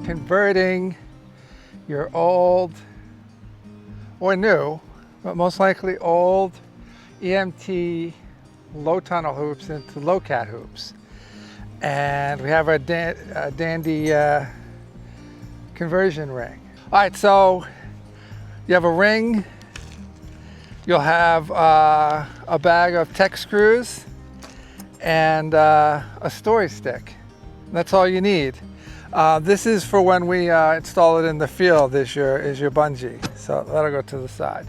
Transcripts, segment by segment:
converting your old or new, but most likely old EMT low tunnel hoops into LowCat hoops. And we have our dandy conversion ring. All right, so you have a ring, you'll have a bag of tech screws and a story stick. That's all you need. This is for when we install it in the field is your bungee. So that'll go to the side,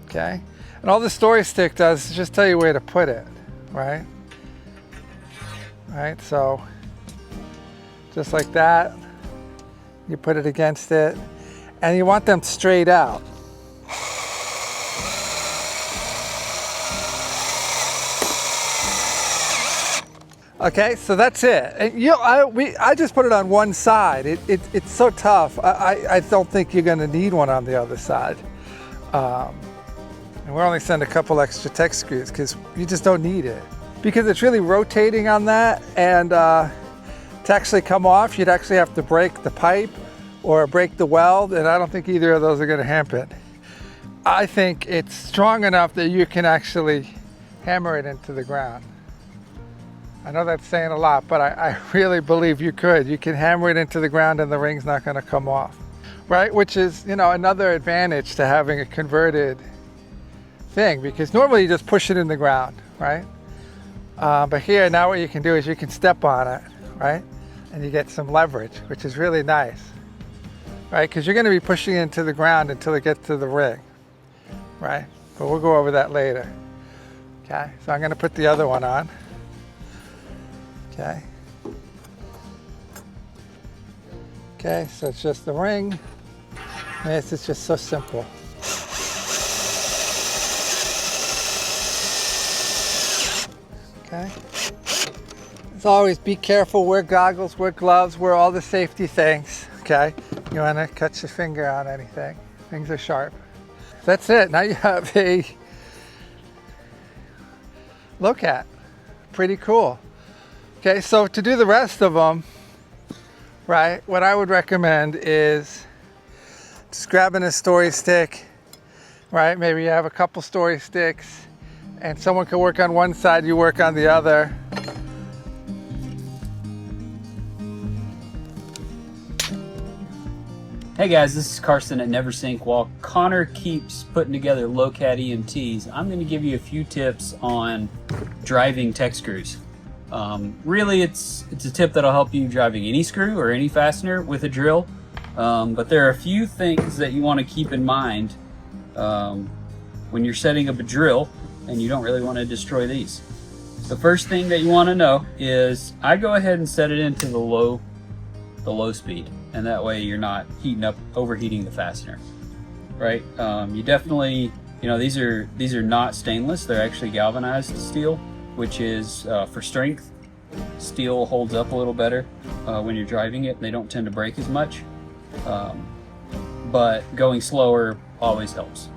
okay? And all the story stick does is just tell you where to put it, right? All right, so just like that, you put it against it, and you want them straight out. Okay, so that's it. And I just put it on one side. It's so tough. I don't think you're gonna need one on the other side. And we're only sending a couple extra tech screws because you just don't need it. Because it's really rotating on that, and to actually come off, you'd actually have to break the pipe or break the weld, and I don't think either of those are gonna happen. I think it's strong enough that you can actually hammer it into the ground. I know that's saying a lot, but I really believe you could. You can hammer it into the ground and the ring's not gonna come off, right? Which is, you know, another advantage to having a converted thing, because normally you just push it in the ground, right? But here, now what you can do is you can step on it, right? And you get some leverage, which is really nice, right? Because you're gonna be pushing it into the ground until it gets to the ring, right? But we'll go over that later, okay? So I'm gonna put the other one on. Okay. Okay, so it's just the ring. And this is just so simple. Okay. As always, be careful, wear goggles, wear gloves, wear all the safety things. Okay. You want to cut your finger on anything. Things are sharp. That's it. Now you have a LowCat. Pretty cool. Okay, so to do the rest of them, right, what I would recommend is just grabbing a story stick, right? Maybe you have a couple story sticks and someone can work on one side, you work on the other. Hey guys, this is Carson at Neversink. While Connor keeps putting together LowCat EMTs, I'm going to give you a few tips on driving tech screws. Really, it's a tip that'll help you driving any screw or any fastener with a drill, but there are a few things that you want to keep in mind when you're setting up a drill and you don't really want to destroy these. The first thing that you want to know is I go ahead and set it into the low speed, and that way you're not overheating the fastener, right? You definitely, you know, these are not stainless, they're actually galvanized steel, which is for strength. Steel holds up a little better when you're driving it. They don't tend to break as much, but going slower always helps.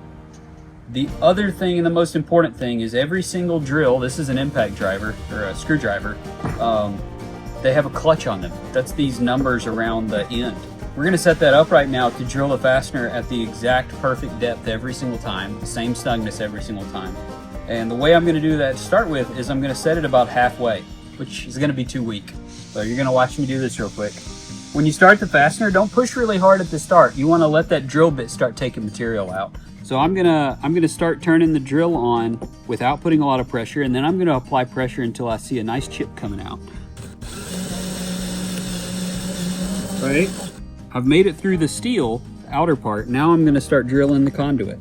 The other thing and the most important thing is every single drill, this is an impact driver or a screwdriver, they have a clutch on them. That's these numbers around the end. We're gonna set that up right now to drill the fastener at the exact perfect depth every single time, the same snugness every single time. And the way I'm gonna do that to start with is I'm gonna set it about halfway, which is gonna be too weak. So you're gonna watch me do this real quick. When you start the fastener, don't push really hard at the start. You wanna let that drill bit start taking material out. So I'm gonna start turning the drill on without putting a lot of pressure, and then I'm gonna apply pressure until I see a nice chip coming out. Right? I've made it through the steel, the outer part. Now I'm gonna start drilling the conduit.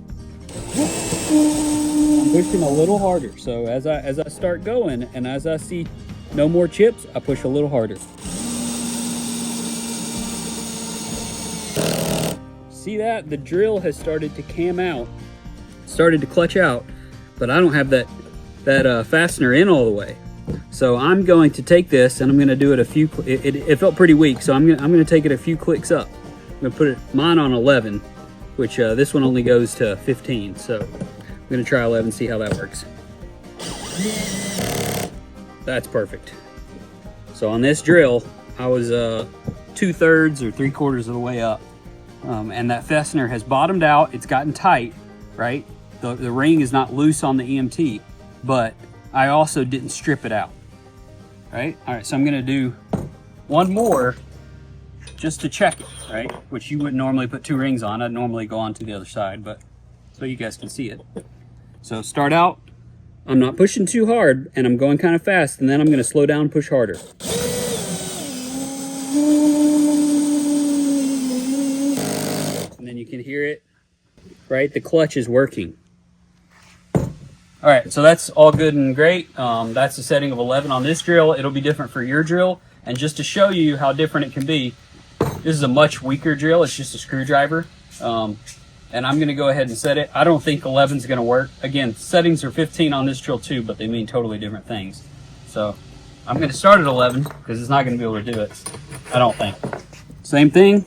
I'm pushing a little harder. So as I start going and as I see no more chips, I push a little harder. See that? The drill has started to cam out, started to clutch out, but I don't have that fastener in all the way. So I'm going to take this and I'm going to do it a few, it felt pretty weak, so I'm going to take it a few clicks up. I'm going to put mine on 11, which this one only goes to 15, so I'm going to try 11, see how that works. That's perfect. So on this drill, I was 2/3 or 3/4 of the way up. And that fastener has bottomed out. It's gotten tight, right? The ring is not loose on the EMT, but I also didn't strip it out, right? All right, so I'm gonna do one more just to check it, right? Which you wouldn't normally put 2 rings on. I'd normally go on to the other side, but so you guys can see it. So start out, I'm not pushing too hard and I'm going kind of fast, and then I'm gonna slow down, push harder. And then you can hear it, right? The clutch is working. All right, so that's all good and great. That's the setting of 11 on this drill. It'll be different for your drill. And just to show you how different it can be, this is a much weaker drill. It's just a screwdriver. And I'm gonna go ahead and set it. I don't think 11 is gonna work. Again, settings are 15 on this drill too, but they mean totally different things. So I'm gonna start at 11 because it's not gonna be able to do it, I don't think. Same thing,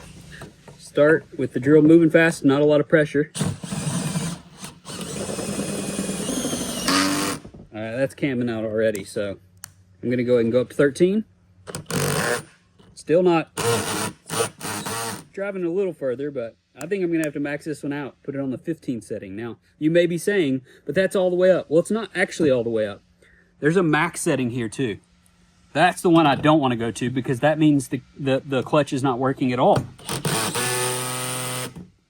start with the drill moving fast, not a lot of pressure. All right, that's camming out already, so I'm gonna go ahead and go up to 13. Still not driving a little further, but I think I'm gonna have to max this one out, put it on the 15 setting. Now, you may be saying, but that's all the way up. Well, it's not actually all the way up. There's a max setting here too. That's the one I don't wanna go to because that means the clutch is not working at all.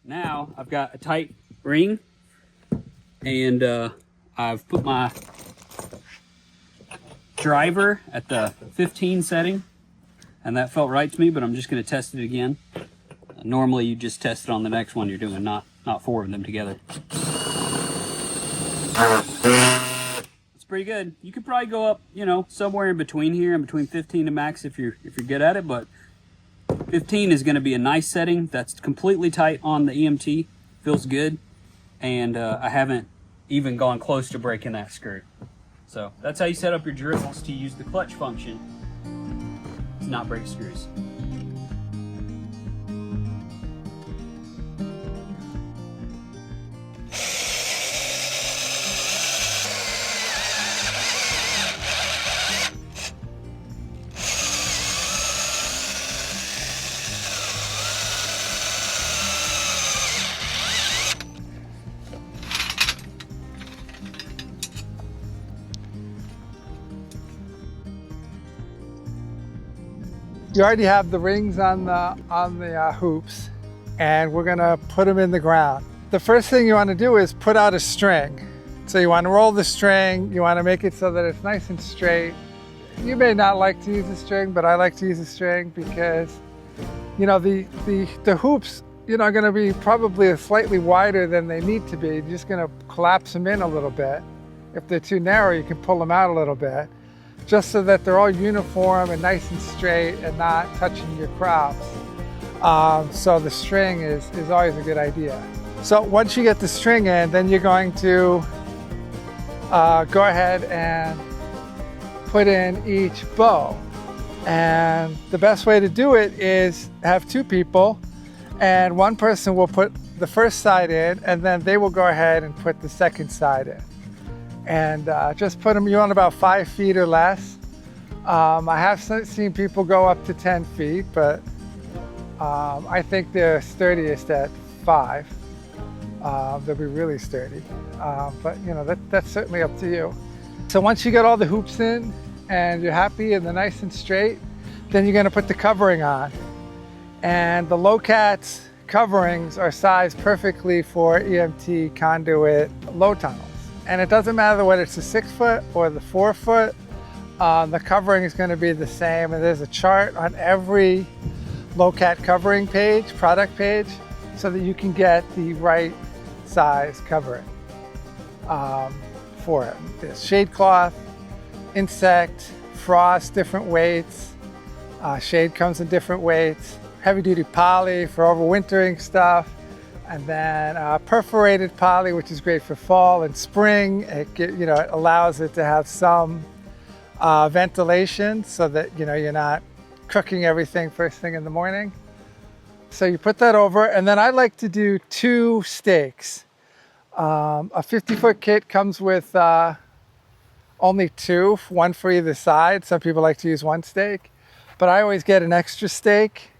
Now, I've got a tight ring and I've put my driver at the 15 setting, and that felt right to me, but I'm just gonna test it again. Normally you just test it on the next one you're doing, not 4 of them together. It's pretty good. You could probably go up, you know, somewhere in between here, in between 15 and max if you're good at it, but 15 is gonna be a nice setting. That's completely tight on the EMT, feels good, and I haven't even gone close to breaking that screw. So that's how you set up your drills to use the clutch function to not break screws. You already have the rings on the hoops, and we're gonna put them in the ground. The first thing you want to do is put out a string. So you want to roll the string, you want to make it so that it's nice and straight. You may not like to use a string, but I like to use a string because, you know, the hoops, you know, are going to be probably slightly wider than they need to be. You're just going to collapse them in a little bit. If they're too narrow, you can pull them out a little bit, just so that they're all uniform and nice and straight and not touching your crops. So the string is always a good idea. So once you get the string in, then you're going to go ahead and put in each bow. And the best way to do it is have 2 people, and one person will put the first side in, and then they will go ahead and put the second side in. And just put them, you want about 5 feet or less. I have seen people go up to 10 feet, but I think they're sturdiest at 5. They'll be really sturdy. But you know, that's certainly up to you. So once you get all the hoops in and you're happy and they're nice and straight, then you're gonna put the covering on. And the LowCat coverings are sized perfectly for EMT conduit low tunnels. And it doesn't matter whether it's the 6-foot or the 4-foot, the covering is gonna be the same. And there's a chart on every LowCat covering page, product page, so that you can get the right size covering for it. There's shade cloth, insect, frost, different weights. Shade comes in different weights. Heavy duty poly for overwintering stuff. And then perforated poly, which is great for fall and spring. It allows it to have some ventilation so that you're not cooking everything first thing in the morning. So you put that over, and then I like to do 2 stakes. A 50-foot kit comes with only 2, one for either side. Some people like to use 1 stake, but I always get an extra stake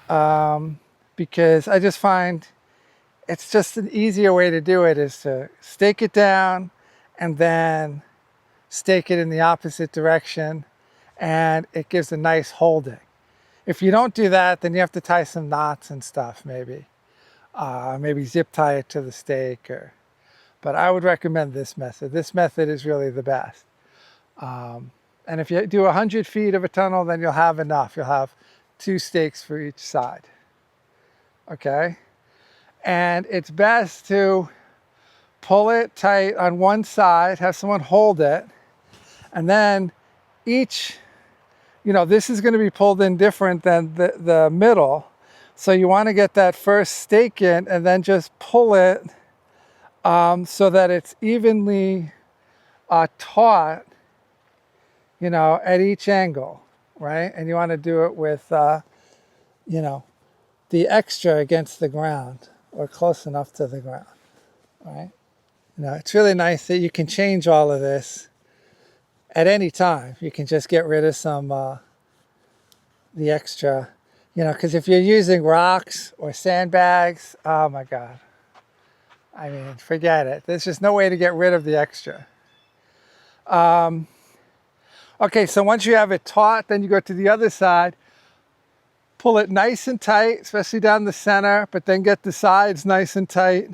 because I just find it's just an easier way to do it is to stake it down and then stake it in the opposite direction, and it gives a nice holding. If you don't do that, then you have to tie some knots and stuff, maybe zip tie it to the stake, but I would recommend this method. This method is really the best. And if you do 100 feet of a tunnel, then you'll have enough. You'll have 2 stakes for each side. Okay? And it's best to pull it tight on one side, have someone hold it, and then each, this is going to be pulled in different than the middle. So you want to get that first stake in and then just pull it so that it's evenly taut, at each angle, right? And you want to do it with, the extra against the ground or close enough to the ground, right? It's really nice that you can change all of this at any time. You can just get rid of some, the extra, because if you're using rocks or sandbags, oh my God. I mean, forget it. There's just no way to get rid of the extra. Okay, so once you have it taut, then you go to the other side, pull it nice and tight, especially down the center, but then get the sides nice and tight.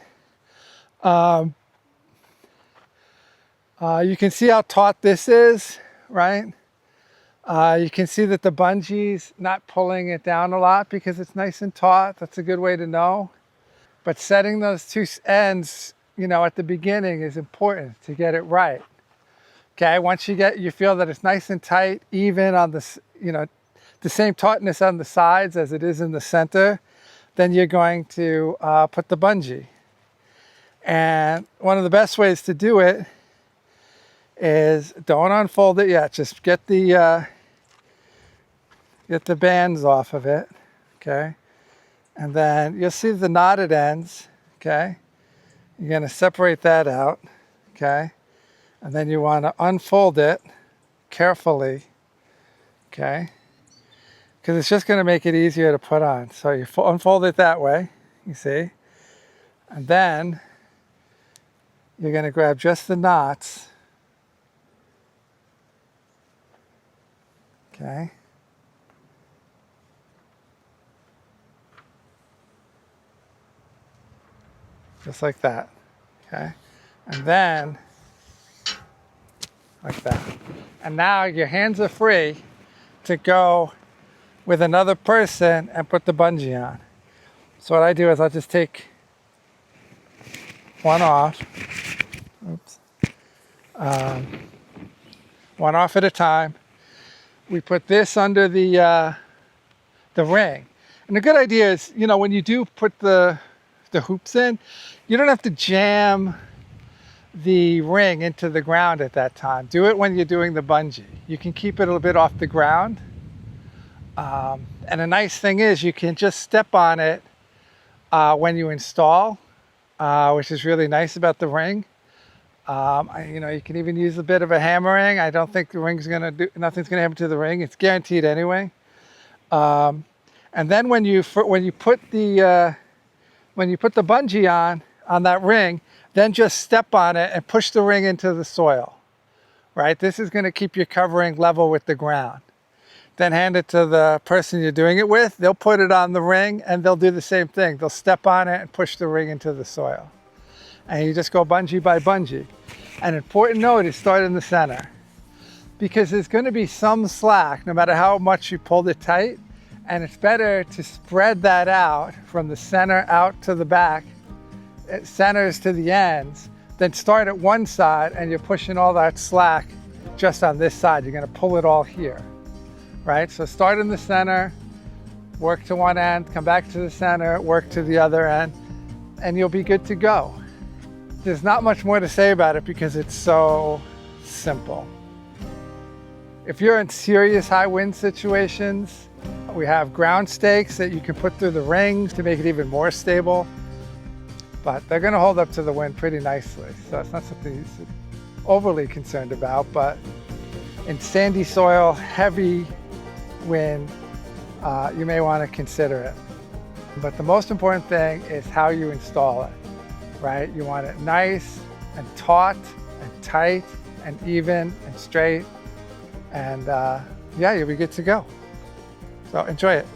You can see how taut this is, right? You can see that the bungee's not pulling it down a lot because it's nice and taut. That's a good way to know. But setting those 2 ends, at the beginning is important to get it right. Okay, once you feel that it's nice and tight, even on the same tautness on the sides as it is in the center, then you're going to put the bungee. And one of the best ways to do it is don't unfold it yet. Just get the bands off of it, okay? And then you'll see the knotted ends, okay? You're gonna separate that out, okay? And then you wanna unfold it carefully, okay? Because it's just gonna make it easier to put on. So you unfold it that way, you see? And then you're gonna grab just the knots, okay? Just like that, okay? And then, like that. And now your hands are free to go with another person and put the bungee on. So what I do is I'll just take one off. Oops. One off at a time. We put this under the ring. And the good idea is, when you do put the hoops in, you don't have to jam the ring into the ground at that time. Do it when you're doing the bungee. You can keep it a little bit off the ground. And a nice thing is you can just step on it when you install, which is really nice about the ring. You can even use a bit of a hammering. I don't think the ring's nothing's gonna happen to the ring. It's guaranteed anyway. And then when you put the bungee on that ring, then just step on it and push the ring into the soil, right? This is gonna keep your covering level with the ground. Then hand it to the person you're doing it with. They'll put it on the ring and they'll do the same thing. They'll step on it and push the ring into the soil. And you just go bungee by bungee. An important note is start in the center, because there's gonna be some slack no matter how much you pulled it tight, and it's better to spread that out from the center out to the back, centers to the ends, than start at one side and you're pushing all that slack just on this side. You're gonna pull it all here, right? So start in the center, work to one end, come back to the center, work to the other end, and you'll be good to go. There's not much more to say about it because it's so simple. If you're in serious high wind situations, we have ground stakes that you can put through the rings to make it even more stable, but they're gonna hold up to the wind pretty nicely. So it's not something you're overly concerned about, but in sandy soil, heavy wind, you may want to consider it. But the most important thing is how you install it, right? You want it nice and taut and tight and even and straight. And yeah, you'll be good to go. So enjoy it.